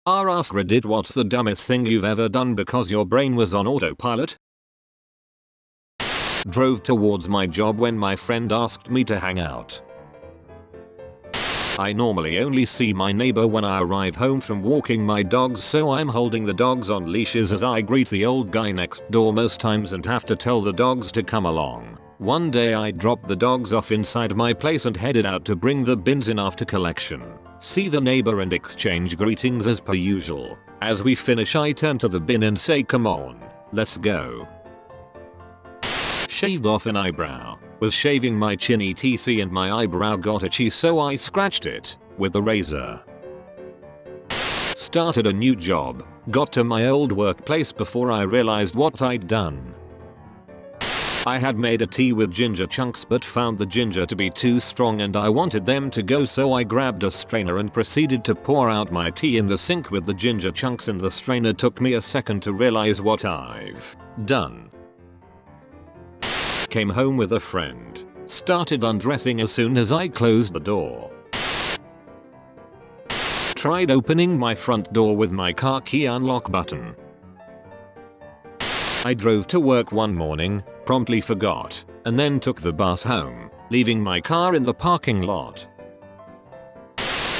AskReddit, what's the dumbest thing you've ever done because your brain was on autopilot? Drove towards my job when my friend asked me to hang out. I normally only see my neighbor when I arrive home from walking my dogs, so I'm holding the dogs on leashes as I greet the old guy next door most times and have to tell the dogs to come along. One day I dropped the dogs off inside my place and headed out to bring the bins in after collection. See the neighbor and exchange greetings as per usual. As we finish I turn to the bin and say, come on, let's go. Shaved off an eyebrow. Was shaving my chin etc and my eyebrow got itchy, so I scratched it with a razor. Started a new job. Got to my old workplace before I realized what I'd done. I had made a tea with ginger chunks but found the ginger to be too strong and I wanted them to go, so I grabbed a strainer and proceeded to pour out my tea in the sink with the ginger chunks in the strainer. Took me a second to realize what I've done. Came home with a friend. Started undressing as soon as I closed the door. Tried opening my front door with my car key unlock button. I drove to work one morning, promptly forgot, and then took the bus home, leaving my car in the parking lot.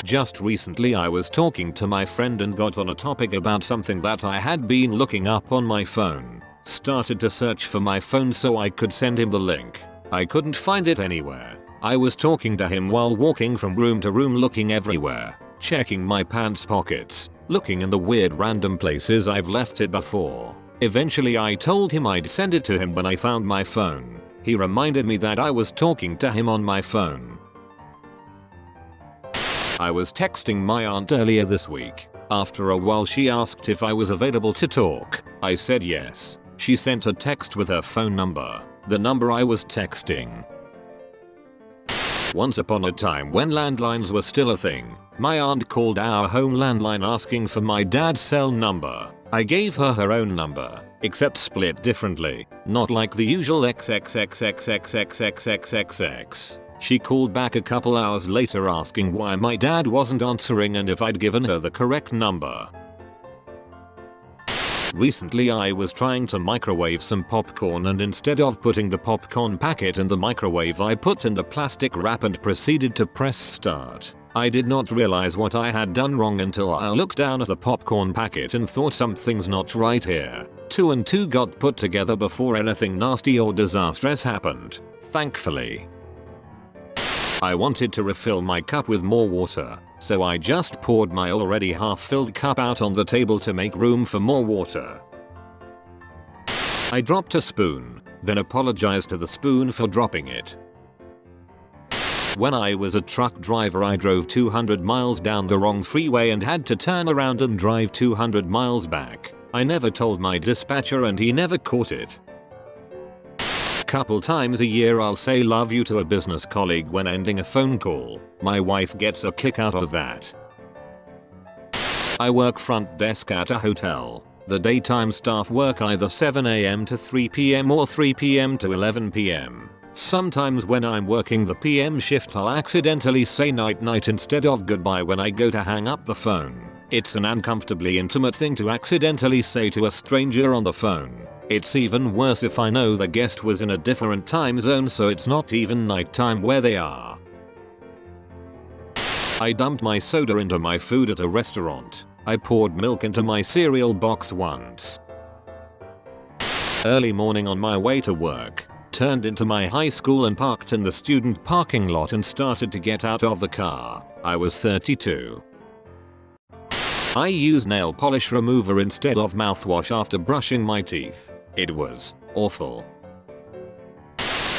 Just recently I was talking to my friend and got on a topic about something that I had been looking up on my phone. Started to search for my phone so I could send him the link. I couldn't find it anywhere. I was talking to him while walking from room to room, looking everywhere, checking my pants pockets, looking in the weird random places I've left it before. Eventually I told him I'd send it to him when I found my phone. He reminded me that I was talking to him on my phone. I was texting my aunt earlier this week. After a while she asked if I was available to talk. I said yes. She sent a text with her phone number, the number I was texting. Once upon a time when landlines were still a thing, my aunt called our home landline asking for my dad's cell number. I gave her her own number, except split differently, not like the usual XXXXXXXXXXX. She called back a couple hours later asking why my dad wasn't answering and if I'd given her the correct number. Recently I was trying to microwave some popcorn and instead of putting the popcorn packet in the microwave I put in the plastic wrap and proceeded to press start. I did not realize what I had done wrong until I looked down at the popcorn packet and thought something's not right here. 2 and 2 got put together before anything nasty or disastrous happened, thankfully. I wanted to refill my cup with more water, so I just poured my already half-filled cup out on the table to make room for more water. I dropped a spoon, then apologized to the spoon for dropping it. When I was a truck driver I drove 200 miles down the wrong freeway and had to turn around and drive 200 miles back. I never told my dispatcher and he never caught it. Couple times a year I'll say love you to a business colleague when ending a phone call. My wife gets a kick out of that. I work front desk at a hotel. The daytime staff work either 7 AM to 3 PM or 3 PM to 11 PM. Sometimes when I'm working the PM shift I'll accidentally say night night instead of goodbye when I go to hang up the phone. It's an uncomfortably intimate thing to accidentally say to a stranger on the phone. It's even worse if I know the guest was in a different time zone so it's not even nighttime where they are. I dumped my soda into my food at a restaurant. I poured milk into my cereal box once. Early morning on my way to work. Turned into my high school and parked in the student parking lot and started to get out of the car. I was 32. I used nail polish remover instead of mouthwash after brushing my teeth. It was awful.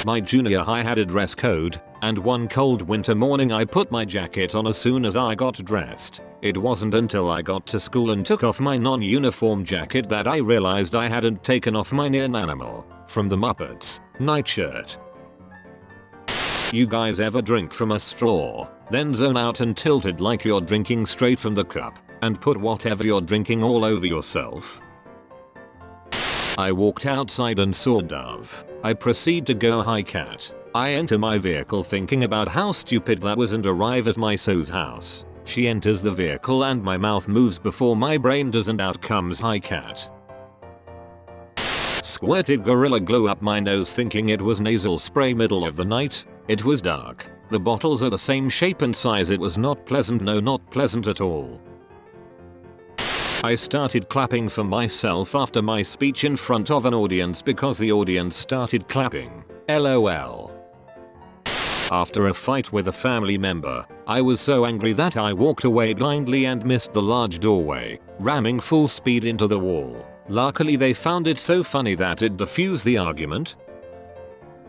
My junior high had a dress code, and one cold winter morning I put my jacket on as soon as I got dressed. It wasn't until I got to school and took off my non-uniform jacket that I realized I hadn't taken off my Neon Animal from the Muppets nightshirt. You guys ever drink from a straw, then zone out and tilt it like you're drinking straight from the cup, and put whatever you're drinking all over yourself? I walked outside and saw a dove. I proceed to go hike at. I enter my vehicle thinking about how stupid that was and arrive at my so's house. She enters the vehicle and my mouth moves before my brain does, and out comes Hi Cat. Squirted Gorilla Glue up my nose thinking it was nasal spray. Middle of the night. It was dark. The bottles are the same shape and size. It was not pleasant. No, not pleasant at all. I started clapping for myself after my speech in front of an audience because the audience started clapping. LOL. After a fight with a family member, I was so angry that I walked away blindly and missed the large doorway, ramming full speed into the wall. Luckily they found it so funny that it diffused the argument.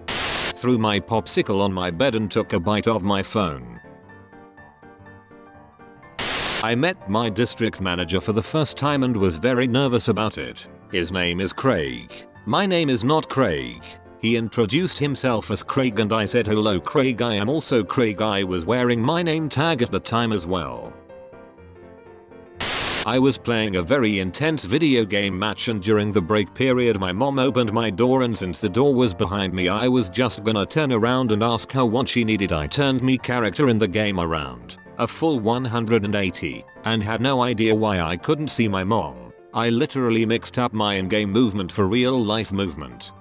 Threw my popsicle on my bed and took a bite of my phone. I met my district manager for the first time and was very nervous about it. His name is Craig. My name is not Craig. He introduced himself as Craig and I said hello Craig, I am also Craig. I was wearing my name tag at the time as well. I was playing a very intense video game match and during the break period my mom opened my door, and since the door was behind me I was just gonna turn around and ask her what she needed. I turned me character in the game around a full 180 and had no idea why I couldn't see my mom. I literally mixed up my in-game movement for real life movement.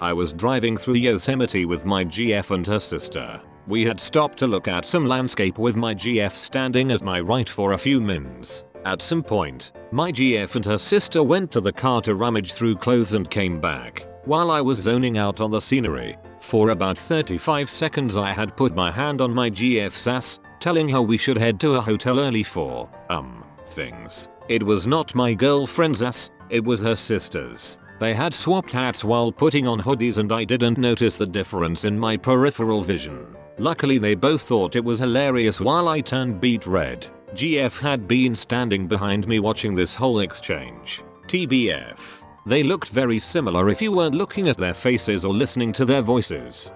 I was driving through Yosemite with my GF and her sister. We had stopped to look at some landscape with my GF standing at my right for a few mins. At some point, my GF and her sister went to the car to rummage through clothes and came back, while I was zoning out on the scenery. For about 35 seconds I had put my hand on my GF's ass, telling her we should head to a hotel early for, things. It was not my girlfriend's ass, it was her sister's. They had swapped hats while putting on hoodies and I didn't notice the difference in my peripheral vision. Luckily they both thought it was hilarious while I turned beet red. GF had been standing behind me watching this whole exchange. TBF. They looked very similar if you weren't looking at their faces or listening to their voices.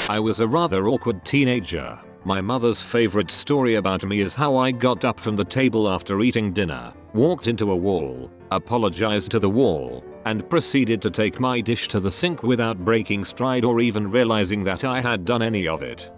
I was a rather awkward teenager. My mother's favorite story about me is how I got up from the table after eating dinner, walked into a wall, apologized to the wall, and proceeded to take my dish to the sink without breaking stride or even realizing that I had done any of it.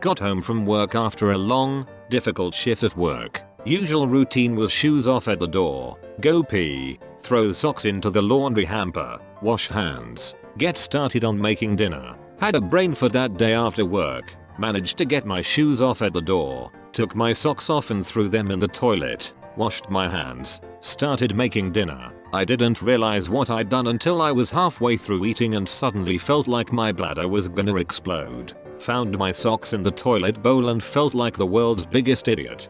Got home from work after a long, difficult shift at work. Usual routine was shoes off at the door, go pee, throw socks into the laundry hamper, wash hands, get started on making dinner. Had a brain for that day after work, managed to get my shoes off at the door, took my socks off and threw them in the toilet, washed my hands, started making dinner. I didn't realize what I'd done until I was halfway through eating and suddenly felt like my bladder was gonna explode. Found my socks in the toilet bowl and felt like the world's biggest idiot.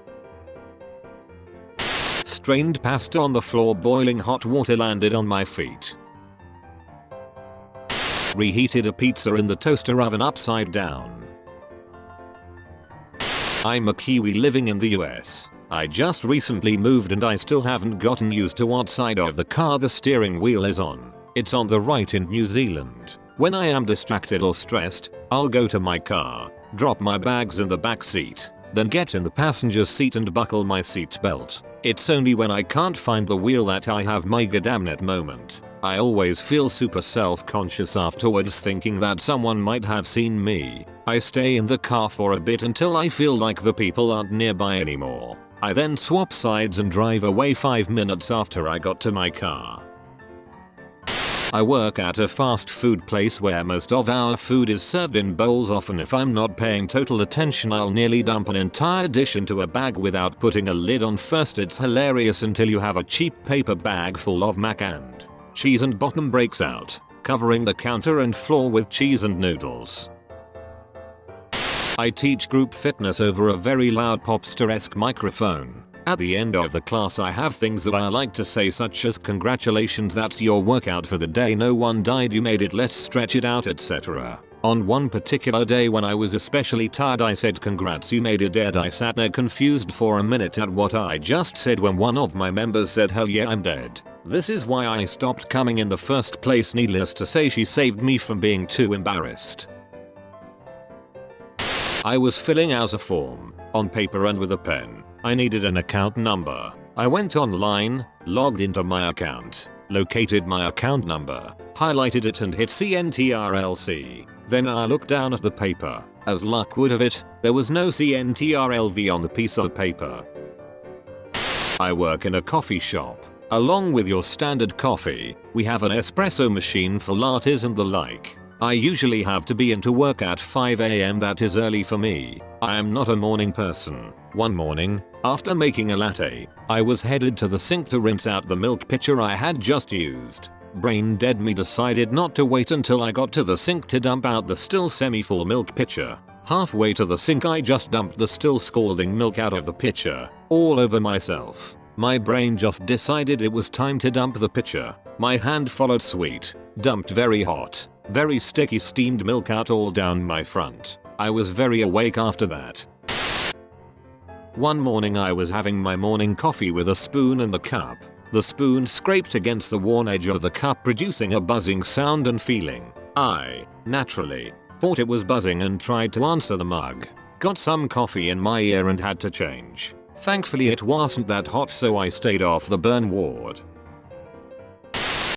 Strained pasta on the floor, boiling hot water landed on my feet. Reheated a pizza in the toaster oven upside down. I'm a Kiwi living in the US. I just recently moved and I still haven't gotten used to what side of the car the steering wheel is on. It's on the right in New Zealand. When I am distracted or stressed, I'll go to my car, drop my bags in the back seat, then get in the passenger seat and buckle my seatbelt. It's only when I can't find the wheel that I have my goddammit moment. I always feel super self-conscious afterwards, thinking that someone might have seen me. I stay in the car for a bit until I feel like the people aren't nearby anymore. I then swap sides and drive away 5 minutes after I got to my car. I work at a fast food place where most of our food is served in bowls. Often if I'm not paying total attention I'll nearly dump an entire dish into a bag without putting a lid on first. It's hilarious until you have a cheap paper bag full of mac and cheese and bottom breaks out, covering the counter and floor with cheese and noodles. I teach group fitness over a very loud popster-esque microphone. At the end of the class I have things that I like to say, such as congratulations, that's your workout for the day, no one died, you made it, let's stretch it out, etc. On one particular day when I was especially tired I said congrats, you made it, dead. I sat there confused for a minute at what I just said when one of my members said hell yeah I'm dead. This is why I stopped coming in the first place. Needless to say she saved me from being too embarrassed. I was filling out a form, on paper and with a pen. I needed an account number. I went online, logged into my account, located my account number, highlighted it and hit CNTRLC. Then I looked down at the paper. As luck would have it, there was no CNTRLV on the piece of paper. I work in a coffee shop. Along with your standard coffee, we have an espresso machine for lattes and the like. I usually have to be into work at 5 AM. That is early for me. I am not a morning person. One morning, after making a latte, I was headed to the sink to rinse out the milk pitcher I had just used. Brain dead me decided not to wait until I got to the sink to dump out the still semi-full milk pitcher. Halfway to the sink I just dumped the still scalding milk out of the pitcher, all over myself. My brain just decided it was time to dump the pitcher. My hand followed suit, dumped very hot, very sticky steamed milk out all down my front. I was very awake after that. One morning I was having my morning coffee with a spoon in the cup. The spoon scraped against the worn edge of the cup, producing a buzzing sound and feeling. I, naturally, thought it was buzzing and tried to answer the mug. Got some coffee in my ear and had to change. Thankfully it wasn't that hot, so I stayed off the burn ward.